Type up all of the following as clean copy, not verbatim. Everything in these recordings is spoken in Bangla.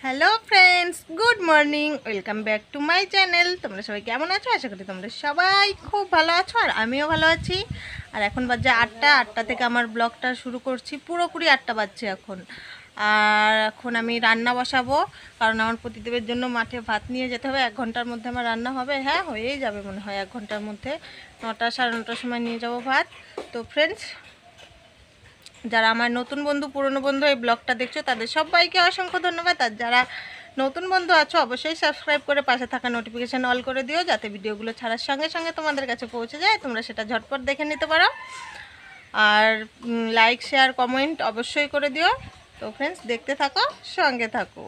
Hello friends, good morning, welcome back to my channel. তোমরা সবাই কেমন আছো? আশা করি তোমরা সবাই খুব ভালো আছো, আর আমিও ভালো আছি। আর এখন বাজে 8টা থেকে আমার ব্লগটা শুরু করছি। পুরোপুরি 8টা বাজছে এখন। আর এখন আমি রান্না বসাবো, কারণ আমার প্রতিদেবের জন্য মাঠে ভাত নিয়ে যেতে হবে। 1 ঘন্টার মধ্যে আমার রান্না হবে। হ্যাঁ, হয়েই যাবে মনে হয় 1 ঘন্টার মধ্যে। 9টা সাড়ে 9টার সময় নিয়ে যাব ভাত। তো ফ্রেন্ডস, যারা আমার নতুন বন্ধু, পুরনো বন্ধু এই ব্লগটা দেখছো, তাদের সবাইকে অসংখ্য ধন্যবাদ। আর যারা নতুন বন্ধু আছো, অবশ্যই সাবস্ক্রাইব করে পাশে থাকা নোটিফিকেশান অল করে দিও, যাতে ভিডিওগুলো ছাড়ার সঙ্গে সঙ্গে তোমাদের কাছে পৌঁছে যায়, তোমরা সেটা ঝটপট দেখে নিতে পারো। আর লাইক, শেয়ার, কমেন্ট অবশ্যই করে দিও। তো ফ্রেন্ডস, দেখতে থাকো, সঙ্গে থাকো।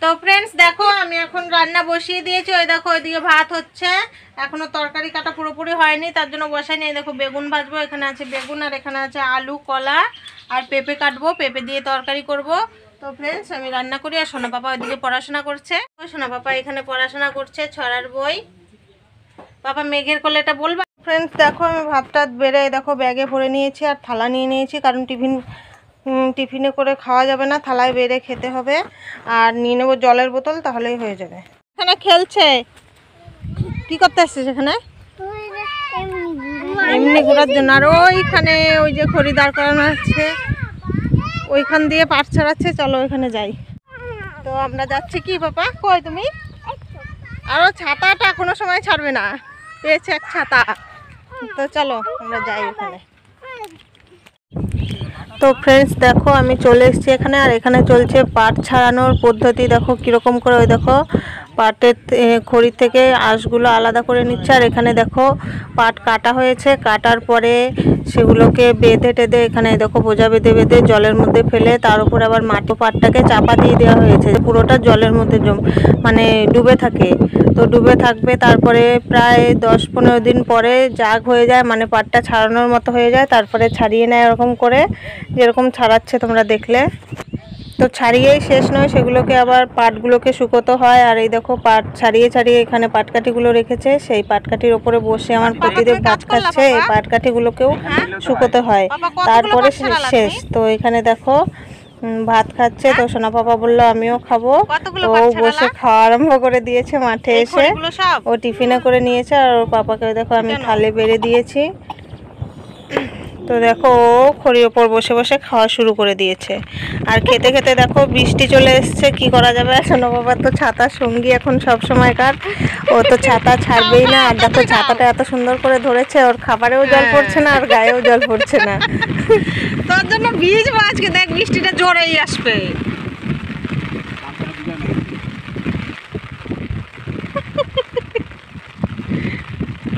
তো ফ্রেন্ডস দেখো, আমি এখন রান্না বসিয়ে দিয়েছি। ওই দেখো, ওইদিকে ভাত হচ্ছে, এখনো তরকারি কাটা পুরোপুরি হয়নি, তার জন্য বসাই নিয়ে দেখো বেগুন ভাজবো। এখানে আছে বেগুন, আর এখানে আছে আলু, কলা আর পেঁপে কাটবো, পেঁপে দিয়ে তরকারি করব। তো ফ্রেন্ডস, আমি রান্না করি, আর সোনা পাপা ওইদিকে পড়াশোনা করছে। সোনা পাপা এখানে পড়াশোনা করছে, ছড়ার বই। পাপা মেঘের কোলে এটা বলবা। ফ্রেন্ডস দেখো, আমি ভাতটা বেড়ে দেখো ব্যাগে ভরে নিয়েছি, আর থালা নিয়ে নিয়েছি, কারণ টিফিনে করে খাওয়া যাবে না, থালায় বেড়ে খেতে হবে। আর নিয়ে নেবো জলের বোতল, তাহলেই হয়ে যাবে। এখানে খেলছে, কি করতে আসছে সেখানে? এমনি ঘোরার জন্য। আর ওইখানে ওই যে খড়ি দাঁড় করানো আছে, ওইখান দিয়ে পাট ছাড়াচ্ছে। চলো ওইখানে যাই। তো আমরা যাচ্ছি। কি পাপা, কই তুমি? আরও ছাতাটা কোনো সময় ছাড়বে না, পেয়েছে এক ছাতা। তো চলো আমরা যাই ওখানে। তো ফ্রেন্ডস দেখো, আমি চলে এসেছি এখানে, আর এখানে চলছে পাট ছাড়ানোর পদ্ধতি। দেখো কীরকম করে, ওই দেখো পাটের খড়ি থেকে আঁশগুলো আলাদা করে নিচ্ছে। আর এখানে দেখো পাট কাটা হয়েছে, কাটার পরে সেগুলোকে বেঁধে টেঁধে এখানে দেখো বোঝা বেঁধে বেঁধে জলের মধ্যে ফেলে, তার উপর আবার মাটি পাটটাকে চাপা দিয়ে দেওয়া হয়েছে, পুরোটা জলের মধ্যে মানে ডুবে থাকে। তো ডুবে থাকবে, তারপরে প্রায় 10-15 দিন পরে জাগ হয়ে যায়, মানে পাটটা ছাড়ানোর মতো হয়ে যায়। তারপরে ছাড়িয়ে নেয় এরকম করে, যেরকম ছাড়াচ্ছে তোমরা দেখলে। তো ছাড়িয়েই শেষ নয়, সেগুলোকে আবার পাটগুলোকে শুকোতে হয়। আর এই দেখো পাট ছাড়িয়ে ছাড়িয়ে এখানে পাটকাঠিগুলো রেখেছে, সেই পাটকাঠির ওপরে বসে আমার প্রতিদেব ভাত খাচ্ছে। এই পাটকাঠিগুলোকেও শুকোতে হয়, তারপরে শেষ। তো এখানে দেখো ভাত খাচ্ছে। তো সোনা পাপা বললো আমিও খাবো, তো ও বসে খাওয়া আরম্ভ করে দিয়েছে মাঠে এসে। ও টিফিনে করে নিয়েছে, আর ওর পাপাকে দেখো আমি থালে বেড়ে দিয়েছি। তো দেখো ও খড়ির ওপর বসে বসে খাওয়া শুরু করে দিয়েছে। আর খেতে খেতে দেখো বৃষ্টি চলে এসছে, কি করা যাবে। সোনা বাবার তো ছাতা সঙ্গী এখন সব সময়কার, ও তো ছাতা ছাড়বেই না। আর দেখো ছাতাটা এত সুন্দর করে ধরেছে, ওর খাবারেও জল পড়ছে না, আর গায়েও জল পড়ছে না। তোর জন্য ভিজবো আজকে, দেখ বৃষ্টিটা জোরেই আসবে।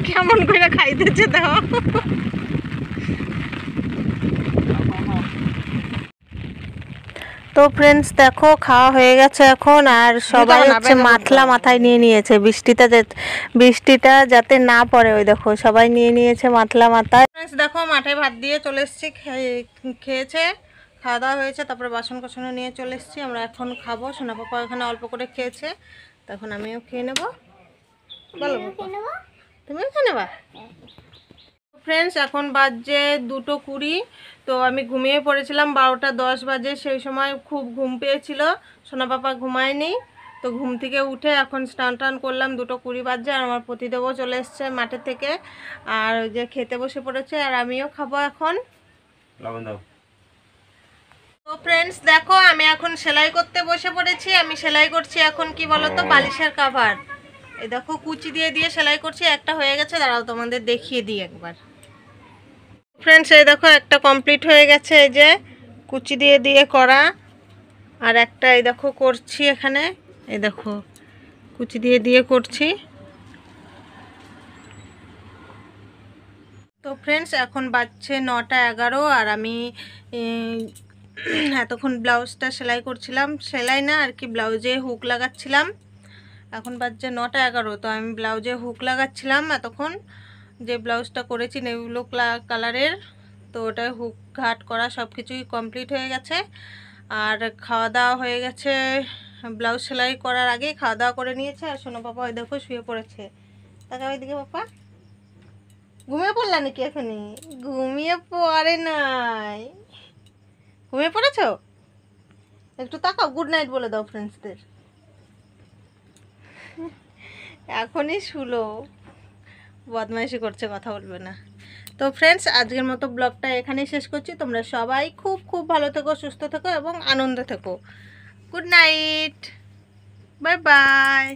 কেমন করে খাইতেছে দেখো। তো ফ্রেন্ডস দেখো খাওয়া হয়ে গেছে এখন, আর সবাই হচ্ছে মাথলা মাথায় নিয়ে নিয়েছে, বৃষ্টিটা যাতে না পড়ে। ওই দেখো সবাই নিয়ে নিয়েছে মাথলা মাথায়। ফ্রেন্ডস দেখো, মাঠে ভাত দিয়ে চলে এসেছি, খেয়েছে, খাওয়া দাওয়া হয়েছে, তারপরে বাসন কোসনও নিয়ে চলে এসেছি। আমরা এখন খাবো। সোনা পাপা এখানে অল্প করে খেয়েছে, তখন আমিও খেয়ে নেবো। বলো তুমিও খেয়ে নেবা? ফ্রেন্ডস এখন বাজে 2:20। তো আমি ঘুমিয়ে পড়েছিলাম, 12টা 10 বাজে। সেই সময় খুব ঘুম পেয়েছিল, সোনা পাপা ঘুমায়নি। তো ঘুম থেকে উঠে এখন স্নান টান করলাম, 2:20 বাজে। আর আমার পতিদেবও চলে এসছে মাঠের থেকে, আর ওই যে খেতে বসে পড়েছে, আর আমিও খাবো এখন। তো ফ্রেন্ডস দেখো, আমি এখন সেলাই করতে বসে পড়েছি। আমি সেলাই করছি এখন কি বলতো, বালিশের কাভার। এই দেখো কুচি দিয়ে দিয়ে সেলাই করছি, একটা হয়ে গেছে, দাঁড়াও তোমাদের দেখিয়ে দিই একবার। ফ্রেন্ডস এই দেখো একটা কমপ্লিট হয়ে গেছে, এই যে কুচি দিয়ে দিয়ে করা। আর একটা এই দেখো করছি এখানে, এই দেখো কুচি দিয়ে দিয়ে করছি। তো ফ্রেন্ডস এখন বাজছে 9টা 11, আর আমি এতক্ষণ ব্লাউজটা সেলাই করছিলাম, সেলাই না আর কি, ব্লাউজে হুক লাগাচ্ছিলাম। এখন বাজছে 9টা 11, তো আমি ব্লাউজে হুক লাগাচ্ছিলাম এতক্ষণ। যে ব্লাউজটা করেছি নেভি ব্লু কালারের, তো ওটা হুক ঘাট করা সব কিছুই কমপ্লিট হয়ে গেছে। আর খাওয়া দাওয়া হয়ে গেছে, ব্লাউজ সেলাই করার আগেই খাওয়া দাওয়া করে নিয়েছে। আর সোনা পাপা ওই দেখো শুয়ে পড়েছে, তাকে ওইদিকে পাপা ঘুমিয়ে পড়লা নাকি? এখনই ঘুমিয়ে পড়ে নাই, ঘুমিয়ে পড়েছো? একটু তাকাও, গুড নাইট বলে দাও ফ্রেন্ডসদের। এখনই শুলো, বদমাইশি করছে, কথা বলবে না। তো ফ্রেন্ডস, আজকের মতো ব্লগটা এখানেই শেষ করছি। তোমরা সবাই খুব খুব ভালো থেকো, সুস্থ থেকো এবং আনন্দে থেকো। Good night, bye bye.